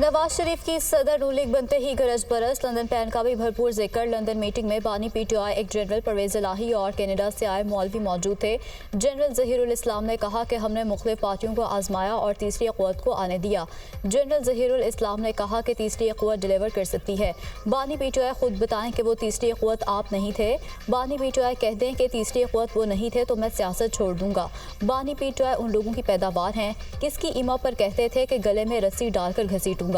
नवाज शरीफ की सदर नून लीग बनते ही गरज बरस, लंदन पैन का भी भरपूर जिक्र। लंदन मीटिंग में बानी पीटीआई एक जनरल परवेज इलाही और कनाडा से आए मौलवी मौजूद थे। जनरल जहीरुल इस्लाम ने कहा कि हमने मुख्तलिफ पार्टियों को आजमाया और तीसरी क़ुव्वत को आने दिया। जनरल जहीरुल इस्लाम ने कहा कि तीसरी क़ुव्वत डिलीवर कर सकती है। बानी पीटीआई खुद बताएं कि वो तीसरी क़ुव्वत आप नहीं थे। बानी पीटीआई कह दें कि तीसरी क़ुव्वत वो नहीं थे तो मैं सियासत छोड़ दूंगा। बानी पीटीआई उन लोगों की पैदावार हैं किसकी ईमा पर कहते थे कि गले में रस्सी डालकर घसीटूंगा।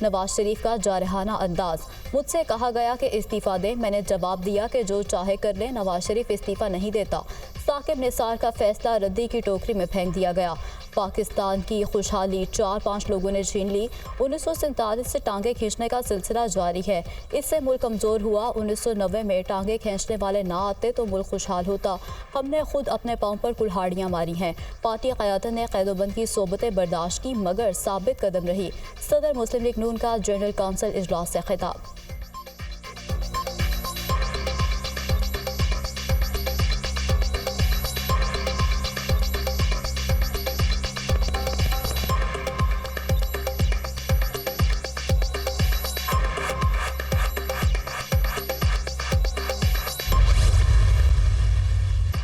नवाज शरीफ का जारहाना अंदाज। मुझसे कहा गया कि इस्तीफा दें, मैंने जवाब दिया कि जो चाहे कर लें। नवाज शरीफ इस्तीफा नहीं देता। साकिब निसार का फैसला रद्दी की टोकरी में फेंक दिया गया। पाकिस्तान की खुशहाली 4-5 लोगों ने छीन ली। 1947 से टांगे खींचने का सिलसिला जारी है। इससे मुल्क कमज़ोर हुआ। 1990 में टांगे खींचने वाले ना आते तो मुल्क खुशहाल होता। हमने खुद अपने पाँव पर कुल्हाड़ियाँ मारी हैं। पार्टी क़यादत ने क़ैदोबंद की सोबतें बर्दाश्त की मगर साबित कदम रही। सदर मुस्लिम लीग नून का जनरल काउंसिल इजलास से खिताब।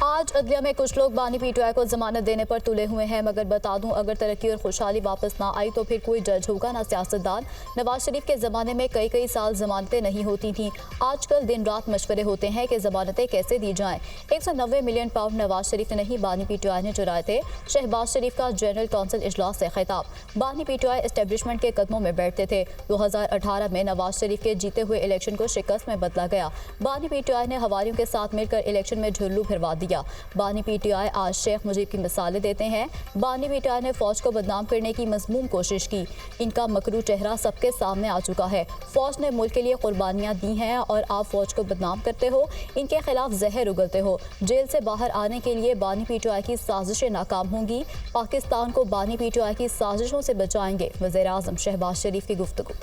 आज अदलिया में कुछ लोग बानी पीटीआई को जमानत देने पर तुले हुए हैं, मगर बता दूं अगर तरक्की और खुशहाली वापस ना आई तो फिर कोई जज होगा ना सियासतदान। नवाज शरीफ के ज़माने में कई साल जमानतें नहीं होती थीं। आजकल दिन रात मशवरे होते हैं कि जमानतें कैसे दी जाएं। 190 मिलियन पाउंड नवाज शरीफ ने नहीं बानी पीटीआई ने चुराए थे। शहबाज शरीफ का जनरल काउंसिल इजलास से खिताब। बानी पीटीआई एस्टेब्लिशमेंट के कदमों में बैठते थे। 2018 में नवाज शरीफ के जीते हुए इलेक्शन को शिकस्त में बदला गया। बानी पीटीआई ने हवारियों के साथ मिलकर इलेक्शन में झुर्लू फिरवा दिया। बानी पीटीआई आज शेख मुजीब की मिसालें देते हैं। बानी पीटीआई ने फौज को बदनाम करने की मज़मूम कोशिश की। इनका मकरू चेहरा सबके सामने आ चुका है। फौज ने मुल्क के लिए कुर्बानियां दी हैं और आप फौज को बदनाम करते हो, इनके खिलाफ जहर उगलते हो। जेल से बाहर आने के लिए बानी पीटीआई की साजिशें नाकाम होंगी। पाकिस्तान को बानी पीटीआई की साजिशों से बचाएंगे वज़ीर आज़म शहबाज शरीफ की गुफ्तगू।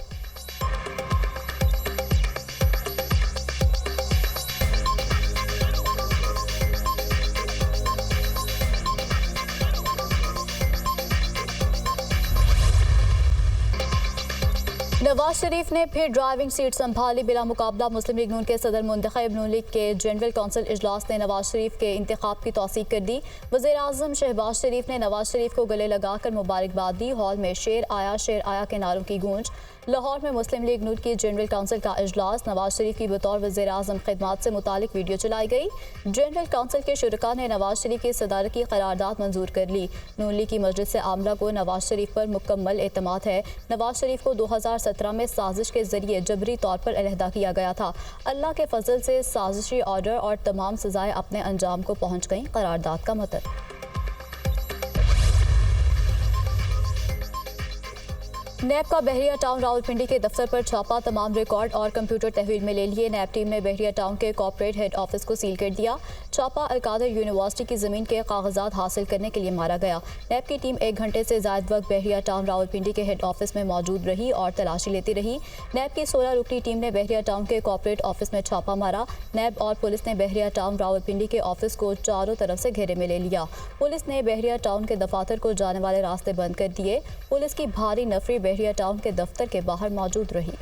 नवाज शरीफ ने फिर ड्राइविंग सीट संभाली। बिला मुकाबला मुस्लिम लीग नून के सदर मुंतखब नून लीग के जनरल काउंसिल इजलास ने नवाज शरीफ के इंतखाब की तौसीक कर दी। वज़ीर आज़म शहबाज शरीफ ने नवाज शरीफ को गले लगाकर मुबारकबाद दी। हॉल में शेर आया के नारों की गूंज। लाहौर में मुस्लिम लीग नून की जनरल काउंसिल का इजलास। नवाज शरीफ की बतौर वज़ीर आज़म खिदमात से मुतालिक वीडियो चलाई गई। जनरल काउंसिल के शुरका ने नवाज शरीफ की सदारत की करारदाद मंजूर कर ली। नून लीग की मजलिस आमला को नवाज शरीफ पर मुकम्मल एतमाद है। नवाज शरीफ को 2017 में साजिश के जरिए जबरी तौर पर अलहदा किया गया था। अल्लाह के फजल से साजिशी ऑर्डर और तमाम सजाएं अपने अंजाम को पहुँच गईं। करारदाद का मतलब नैब का बहरिया टाउन रावलपिंडी के दफ्तर पर छापा। तमाम रिकॉर्ड और कंप्यूटर तहवील में ले लिए। नैब टीम ने बहरिया टाउन के कॉर्पोरेट हेड ऑफिस को सील कर दिया। छापा अलकादर यूनिवर्सिटी की ज़मीन के कागजात हासिल करने के लिए मारा गया। नैब की टीम 1 घंटे से ज़ायद वक्त बहरिया टाउन रावलपिंडी के हेड ऑफिस में मौजूद रही और तलाशी लेती रही। नैब की 16 रुकनी टीम ने बहरिया टाउन के कॉर्पोरेट ऑफिस में छापा मारा। नैब और पुलिस ने बहरिया टाउन रावलपिंडी के ऑफिस को चारों तरफ से घेरे में ले लिया। पुलिस ने बहरिया टाउन के दफातर को जाने वाले रास्ते बंद कर दिए। पुलिस की भारी नफरी बहरिया टाउन के दफ्तर के बाहर मौजूद रही।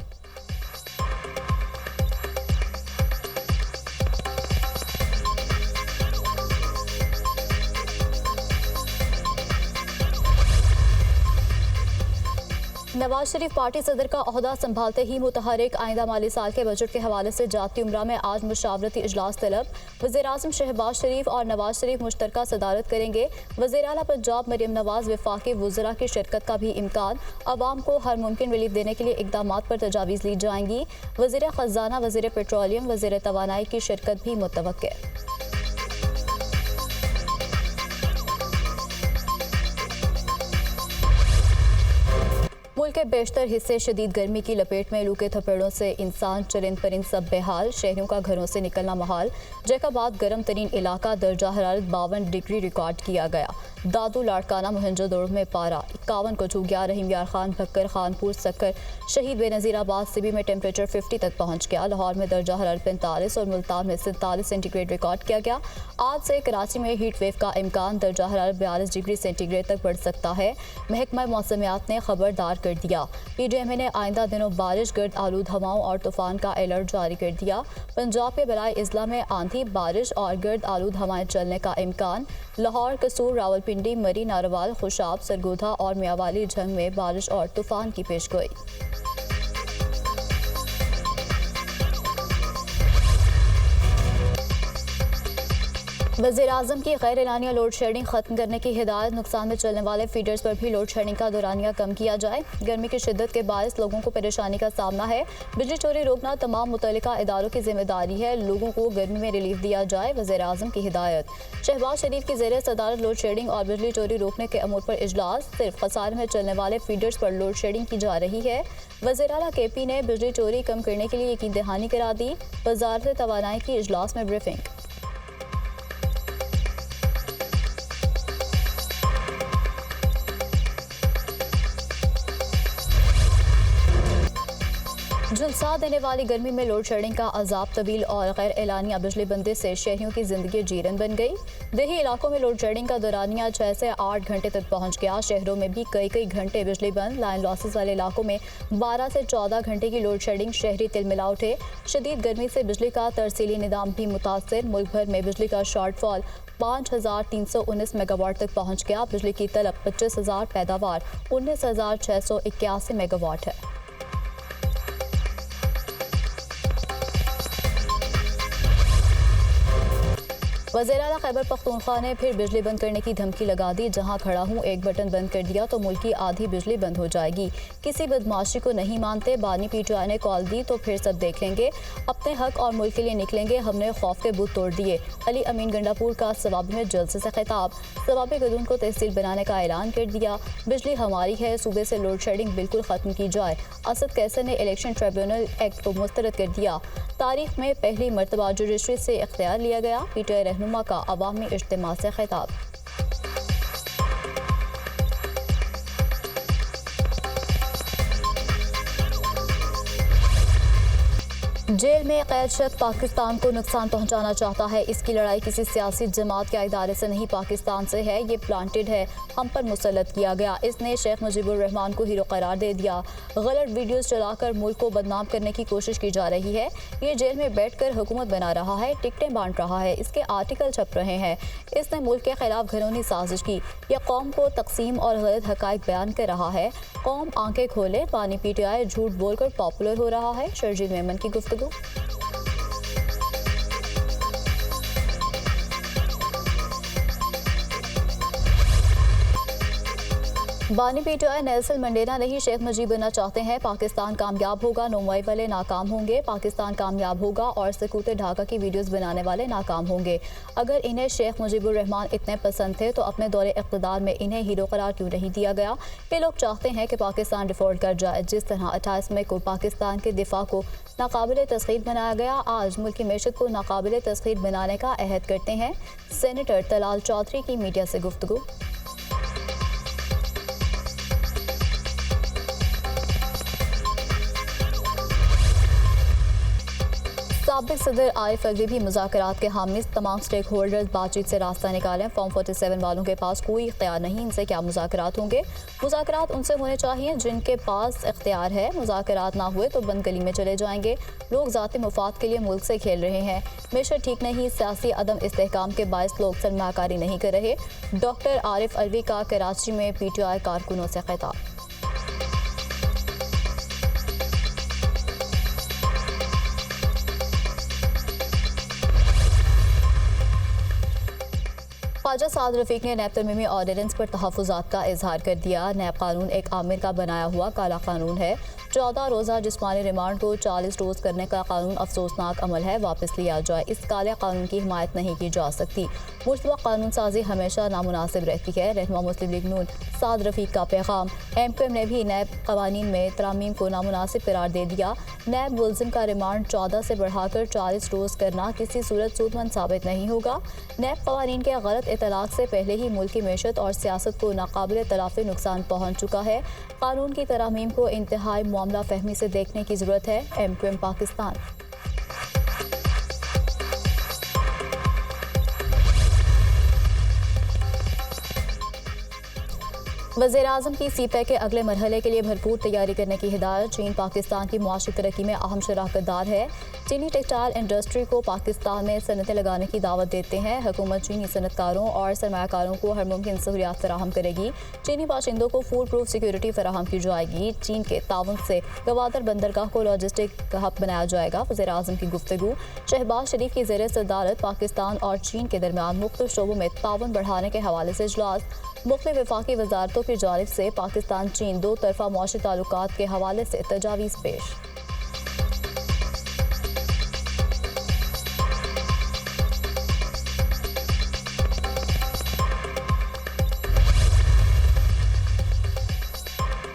नवाज शरीफ पार्टी सदर का ओहदा संभालते ही मुतहरिक। आइंदा माली साल के बजट के हवाले से जाती उमरा में आज मुशावरती इजलास तलब। वज़ीर आज़म शहबाज शरीफ और नवाज शरीफ मुश्तरका सदारत करेंगे। वज़ीर आला पंजाब मरियम नवाज वफाकी वज़रा की शिरकत का भी इम्कान। अवाम को हर मुमकिन रिलीफ देने के लिए इकदामात पर तजावीज़ ली जाएंगी। वज़ीर ख़जाना, वज़ीर पेट्रोलियम, वज़ीर तवानाई की शिरकत भी मुतवक्के। मुल्क के बेशतर हिस्से शदीद गर्मी की लपेट में। लू के थपेड़ों से इंसान, चरिंद परिंद सब बेहाल। शहरियों का घरों से निकलना महाल। जैकाबाद गर्म तरीन इलाका, दर्जा हरारत 52 डिग्री रिकॉर्ड किया गया। दादू, लाड़काना, मोहनजोदड़ो में पारा 51 को छू गया। रहीम यार खान, भक्कर, खानपुर, सक्कर, शहीद बेनज़ीराबाद, सिबी में टेम्परेचर 50 तक पहुँच गया। लाहौर में दर्जा हरारत 45 और मुल्तान में 47 सेंटीग्रेड रिकॉर्ड किया गया। आज से कराची में हीट वेव का इम्कान। दर्जा हरारत 42 डिग्री सेंटीग्रेड तक बढ़ सकता है। महकमा मौसमियात ने खबरदार कर दिया। PDMA ने आइंदा दिनों बारिश, गर्द आलूद हवाओं और तूफान का अलर्ट जारी कर दिया। पंजाब के बराए इजला में आंधी, बारिश और गर्द आलूद हवाएं चलने का इम्कान। लाहौर, कसूर, रावलपिंडी, मरी, नारवाल, खुशाब, सरगोधा और मियावाली झंग में बारिश और तूफान की पेशगोई। वज़ीर-ए-आज़म की गैर एलानिया लोड शेडिंग खत्म करने की हिदायत। नुकसान में चलने वाले फीडर्स पर भी लोड शेडिंग का दौरानिया कम किया जाए। गर्मी की शिद्दत के बायस लोगों को परेशानी का सामना है। बिजली चोरी रोकना तमाम मुतल्लिका इदारों की जिम्मेदारी है। लोगों को गर्मी में रिलीफ दिया जाए, वज़ीर-ए-आज़म की हिदायत। शहबाज शरीफ की ज़ेर सदारत लोड शेडिंग और बिजली चोरी रोकने के अमूर पर इजलास। सिर्फ खसारे में चलने वाले फीडर्स पर लोड शेडिंग की जा रही है। वज़ीर आला KP ने बिजली चोरी कम करने के लिए यकीन दहानी करा दी। वज़ारत तवानाई की इजलास में ब्रीफिंग। झुलसा देने वाली गर्मी में लोड शेडिंग का अजाब तवील और गैर एलानिया बिजली बंदी से शहरियों की जिंदगी जीरन बन गई। देही इलाकों में लोड शेडिंग का दौरानिया 6 से 8 घंटे तक पहुंच गया। शहरों में भी कई घंटे बिजली बंद। लाइन लॉसेस वाले इलाकों में 12 से 14 घंटे की लोड शेडिंग। शहरी तिलमिला उठे। शदीद गर्मी से बिजली का तरसीली निज़ाम भी मुतासर। मुल्क भर में बिजली का शॉर्टफॉल 5319 मेगावाट तक पहुंच गया। बिजली की तलब 25,000, पैदावार 19,681 मेगावाट है। वज़ीर आला खैबर पख्तूनख्वा ने फिर बिजली बंद करने की धमकी लगा दी। जहां खड़ा हूं, एक बटन बंद कर दिया तो मुल्क की आधी बिजली बंद हो जाएगी। किसी बदमाशी को नहीं मानते। बानी PTI ने कॉल दी तो फिर सब देख लेंगे। अपने हक और मुल्क के लिए निकलेंगे। हमने खौफ के बुत तोड़ दिए। अली अमीन गंडापुर का सवाबी में जलसे से खिताब। सवाबी गदून को तहसील बनाने का ऐलान कर दिया। बिजली हमारी है, सूबे से लोड शेडिंग बिल्कुल खत्म की जाए। असद कैसर ने इलेक्शन ट्रिब्यूनल एक्ट को मुस्तरद कर दिया। तारीख में पहली मरतबा जुडिशरी से इख्तियार लिया गया। PTI रहनुमा का अवामी इज्तिमा से खिताब। जेल में कैद शख्स पाकिस्तान को नुकसान पहुंचाना चाहता है। इसकी लड़ाई किसी सियासी जमात या इदारे से नहीं, पाकिस्तान से है। ये प्लांटेड है, हम पर मुसल्लत किया गया। इसने शेख मुजीबुर रहमान को हीरो करार दे दिया। गलत वीडियोस चलाकर मुल्क को बदनाम करने की कोशिश की जा रही है। ये जेल में बैठकर हुकूमत बना रहा है, टिकटें बांट रहा है, इसके आर्टिकल छप रहे हैं। इसने मुल्क के खिलाफ घिनौनी साजिश की। यह कौम को तकसीम और गलत हकायक बयान कर रहा है। कौम आंखें खोले। बानी PTI झूठ बोलकर पॉपुलर हो रहा है। शर्जील मेमन की गुफ्तगू। बानी PTI नेल्सन मंडेला नहीं, शेख मुजीब बनना चाहते हैं। पाकिस्तान कामयाब होगा, नुमाई वाले नाकाम होंगे। पाकिस्तान कामयाब होगा और सकूत ढाका की वीडियोस बनाने वाले नाकाम होंगे। अगर इन्हें शेख मुजीबुर रहमान इतने पसंद थे तो अपने दौरे इक़्तिदार में इन्हें हीरो करार क्यों नहीं दिया गया? ये लोग चाहते हैं कि पाकिस्तान डिफॉल्ट कर जाए। जिस तरह 28 मई को पाकिस्तान के दिफा को नाकाबिले तस्खीर बनाया गया, आज मुल्क की मैशत को नाकाबिले तस्खीर बनाने का अहद करते हैं। सेनेटर तलाल चौधरी की मीडिया से गुफ्तगू। साबिक सदर आरिफ अलवी भी मुज़ाकरात के हामी। तमाम स्टेक होल्डर्स बातचीत से रास्ता निकालें। फॉर्म 47 वालों के पास कोई इख्तियार नहीं, इनसे क्या मुज़ाकरात होंगे? मुज़ाकरात उनसे होने चाहिए जिनके पास इख्तियार है। मुज़ाकरात ना हुए तो बंद गली में चले जाएंगे। लोग ज़ाती मुफाद के लिए मुल्क से खेल रहे हैं। मैशत ठीक नहीं, सियासी अदम इस्तेहकाम के बायस लोग सरमाकारी नहीं कर रहे। डॉक्टर आरिफ अलवी का कराची में PTI कारकुनों से खिताब। ख्वाजा साद रफीक ने नैब तरमीमी ऑर्डिनेंस पर तहफ़्फ़ुज़ात का इजहार कर दिया। नैब कानून एक आमिर का बनाया हुआ काला कानून है। 14 रोज़ा जिस्मानी रिमांड को 40 रोज़ करने का कानून अफसोसनाक अमल है, वापस लिया जाए। इस काले कानून की हिमायत नहीं की जा सकती। मुस्तबा कानून साजी हमेशा नामुनासिब रहती है। रहनुमा मुस्लिम लीग नून साद रफीक का पैगाम। MQM ने भी नैब कवानीन में तरामीम को नामुनासिब करार दे दिया। नैब मुलजिम का रिमांड 14 से बढ़ाकर 40 रोज़ करना किसी सूरत सूदमंद साबित नहीं होगा। नैब कवानीन के गलत इतलाक़ से पहले ही मुल्क की मैशत और सियासत को नाकाबिले तलाफ़ी नुकसान पहुँच चुका है। कानून की तरामीम को इंतहाई मामला फहमी से देखने की ज़रूरत है। MQM पाकिस्तान। वज़ीर-ए-आज़म की सीपैक के अगले मरहले के लिए भरपूर तैयारी करने की हिदायत। चीन पाकिस्तान की मुआशी तरक्की में अहम शराकतदार है। चीनी टेक्सटाइल इंडस्ट्री को पाकिस्तान में सनतें लगाने की दावत देते हैं। हुकूमत चीनी सनतकारों और सरमायाकारों को हर मुमकिन सहूलियात फराहम करेगी। चीनी बाशिंदों को फूल प्रूफ सिक्योरिटी फराहम की जाएगी। चीन के ताउन से गवादर बंदरगाह को लॉजिस्टिक हब बनाया जाएगा। वज़ीर-ए-आज़म की गुफ्तगू। शहबाज शरीफ की ज़ेर सदारत पाकिस्तान और चीन के दरमियान मुख्तलिफ शोबों में ताउन बढ़ाने के हवाले से इजलास। मुख्तलिफ वफाकी वजारतों की जानिब से पाकिस्तान चीन दो तरफा मुआशी ताल्लुकात के हवाले से तजावीज़ पेश।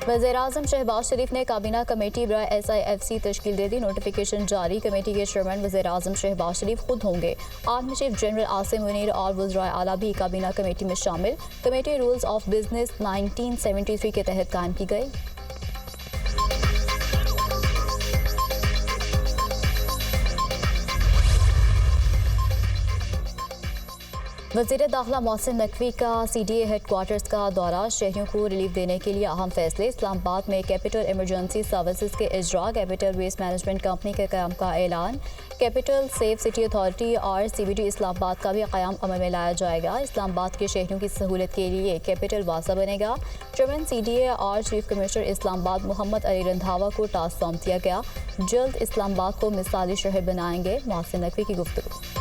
वज़ीर-ए-आज़म शहबाज शरीफ ने काबीना कमेटी बराए SIFC तश्कील दे दी। नोटिफिकेशन जारी। कमेटी के चेयरमैन वज़ीर-ए-आज़म शहबाज शरीफ खुद होंगे। Army chief general Asim Munir और वज़राए आला भी काबीना कमेटी में शामिल। कमेटी रूल्स ऑफ बिजनेस 1973 के तहत कायम की गई। वज़ीर दाखिला मोहसिन नकवी का CDA हेडक्वार्टर्स का दौरा। शहरियों को रिलीफ देने के लिए अहम फैसले। इस्लामाबाद में कैपिटल इमरजेंसी सर्विसेज के इजरा। कैपिटल वेस्ट मैनेजमेंट कंपनी के क़याम का ऐलान। कैपिटल सेफ सिटी अथॉरिटी और CBD इस्लामाबाद का भी क़याम अमल में लाया जाएगा। इस्लामाबाद के शहरियों की सहूलत के लिए कैपिटल वासा बनेगा। चेयरमैन CDA और चीफ कमिश्नर इस्लामाबाद मोहम्मद अली रंधावा को टास्क सौंप दिया गया। जल्द इस्लामाबाद को मिसाली शहर बनाएंगे। मोहसिन नकवी की गुफ्तगू।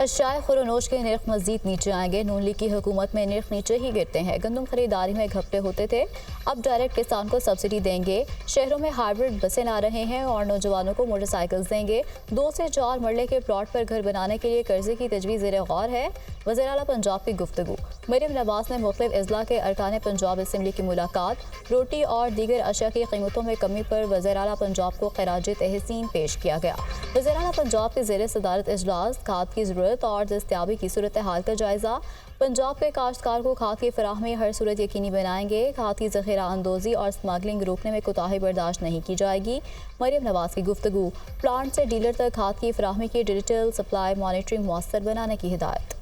अशाए खुरोनोश के नर्ख मजीद नीचे आएंगे। नून लीग की हुकूमत में नर्ख नीचे ही गिरते हैं। गंदम खरीदारी में घपटे होते थे, अब डायरेक्ट किसान को सब्सिडी देंगे। शहरों में हाइब्रिड बसें ला रहे हैं और नौजवानों को मोटरसाइकिल्स देंगे। 2 से 4 मरले के प्लॉट पर घर बनाने के लिए कर्जे की तजवीज़ ज़ेर गौर है। वज़ीर आला पंजाब की गुफ्तगू। मरियम नवाज ने मुख्तलिफ अज़ला के अरकान पंजाब असम्बली की मुलाकात। रोटी और दीगर अशिया की कीमतों में कमी पर वज़ीर आला पंजाब को खराज तहसीन पेश किया गया। वज़ीर आला पंजाब के ज़ेर सदारत इजलास। खाद की ज़रूरत और दस्तियाबी की सूरत हाल का जायजा। पंजाब के काश्तकार को खाद की फराहमी हर सूरत यकीनी बनाएंगे। खाद की ज़ख़ीरा अंदोज़ी और स्मगलिंग रोकने में कोताही बर्दाश्त नहीं की जाएगी। मरियम नवाज की गुफ्तगू। प्लांट से डीलर तक खाद की फराहमी की डिजिटल सप्लाई मॉनिटरिंग मौसर बनाने की हिदायत।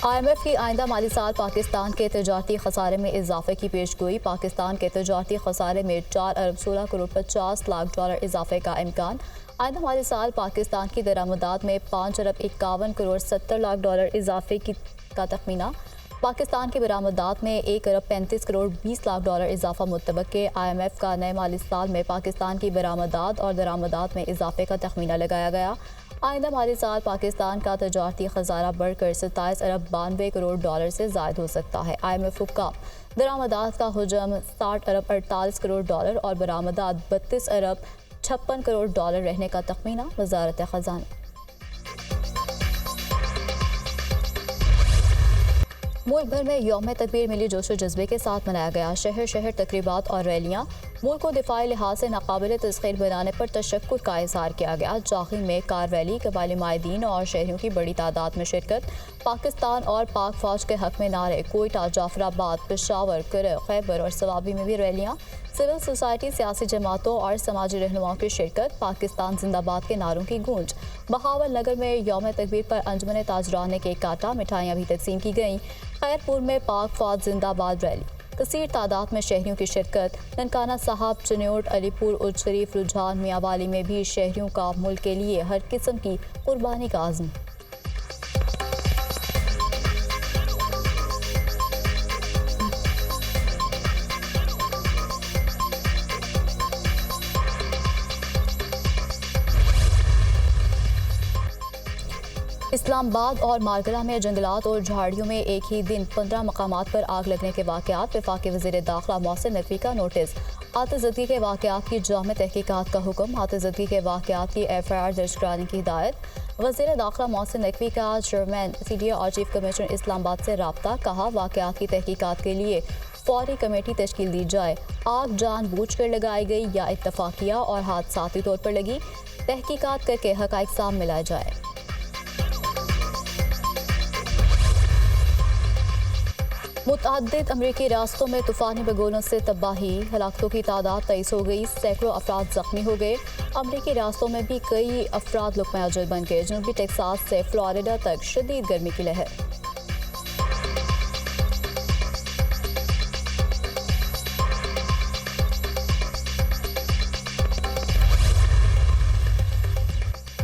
IMF की आइंदा माली साल पाकिस्तान के तजारती खसारे में इजाफे की पेशगोई। पाकिस्तान के तजारती खसारे में 4 अरब 16 करोड़ 50 लाख डॉलर इजाफे का इम्कान। आइंदा माली साल पाकिस्तान की दरामदात में 5 अरब 51 करोड़ 70 लाख डॉलर इजाफे का तखमीना। पाकिस्तान की बरामदात में 1 अरब 35 करोड़ 20 लाख डॉलर इजाफा मुतबक्के। IMF का नए माली साल में पाकिस्तान की बरामदात और दरामदात में इजाफे का तखमीना लगाया गया। आइंदा माली साल पाकिस्तान का तजारती खजाना बढ़कर 27 अरब 92 करोड़ डॉलर से ज़ायद हो सकता है। IMF का दरामदात का हुजम 60 अरब 48 करोड़ डॉलर और बरामदात 32 अरब 56 करोड़ डॉलर रहने का तखमीना। वजारत खजाना। मुल्क भर में यौम तकबीर मिली जोशो जज्बे के साथ मनाया गया। शहर शहर तकरीबात और रैलियाँ। मुल्क को दिफाई लिहाज से नाकाबिल तस्खीर बनाने पर तशक्कुर का इज़हार किया गया। जाखी में कार रैली, कबायली माहिदीन और शहरियों की बड़ी तादाद में शिरकत। पाकिस्तान और पाक फौज के हक में नारे। कोयटा, जाफराबाद, पेशावर, करह, खैबर और सवाबी में भी रैलियाँ। सिविल सोसाइटी, सियासी जमातों और समाजी रहनुमाओं की शिरकत। पाकिस्तान जिंदाबाद के नारों की गूंज। बहावल नगर में यौम तकबीर पर अंजुमन ताजरान ने केक काटा, मिठाइयाँ भी तकसीम की गईं। खैरपुर में पाक फौज जिंदाबाद रैली। कसीर तादाद में शहरियों की शिरकत। ननकाना साहब, चन्योट, अलीपुर, उच्च शरीफ, रुझान, मियांवाली में भी शहरियों का मुल्क के लिए हर किस्म की कुर्बानी का आज़म। इस्लामाबाद और मालगला में जंगलात और झाड़ियों में एक ही दिन 15 मकामात पर आग लगने के वाक़यात। वफाकी वज़ीर दाखिला मोहसिन नकवी का नोटिस। आतिशज़दगी के वाक़यात की जामे तहकीकात का हुक्म। आतिशज़दगी के वाक़यात की FIR दर्ज कराने की हिदायत। वज़ीर दाखिला मोहसिन नकवी का चेयरमैन CDA और चीफ कमिश्नर इस्लामाबाद से रब्ता। कहा, वाक़यात की तहकीकात के लिए फौरी कमेटी तश्कील दी जाए। आग जानबूझकर लगाई गई या इत्तफाकिया और हादसाती तौर पर लगी, तहकीकात करके हक़ाइक़ सामने लाए जाए। मुतअद्दिद अमरीकी रियासतों में तूफानी बगोलों से तबाही, हलाकतों की तादाद 23 हो गई, सैकड़ों अफराद जख्मी हो गए। अमरीकी रियासतों में भी कई अफराद लुक़मा अजल बन गए। जनूबी टेक्सास से फ्लोरिडा तक शदीद गर्मी की लहर।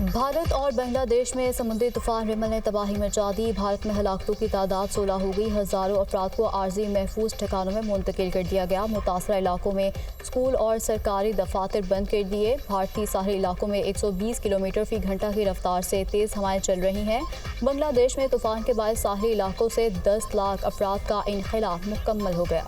भारत और बांग्लादेश में समुद्री तूफान रिमल ने तबाही मचा दी। भारत में हलाकतों की तादाद 16 हो गई। हज़ारों अफराद को आर्जी महफूज ठिकानों में मुंतकिल कर दिया गया। मुतासरा इलाकों में स्कूल और सरकारी दफातर बंद कर दिए। भारतीय साहली इलाकों में 120 किलोमीटर फी घंटा की रफ्तार से तेज़ हवाएं चल रही हैं। बांग्लादेश में तूफान के बाद साहली इलाकों से 10 लाख अफराद का इनखला मुकम्मल हो गया।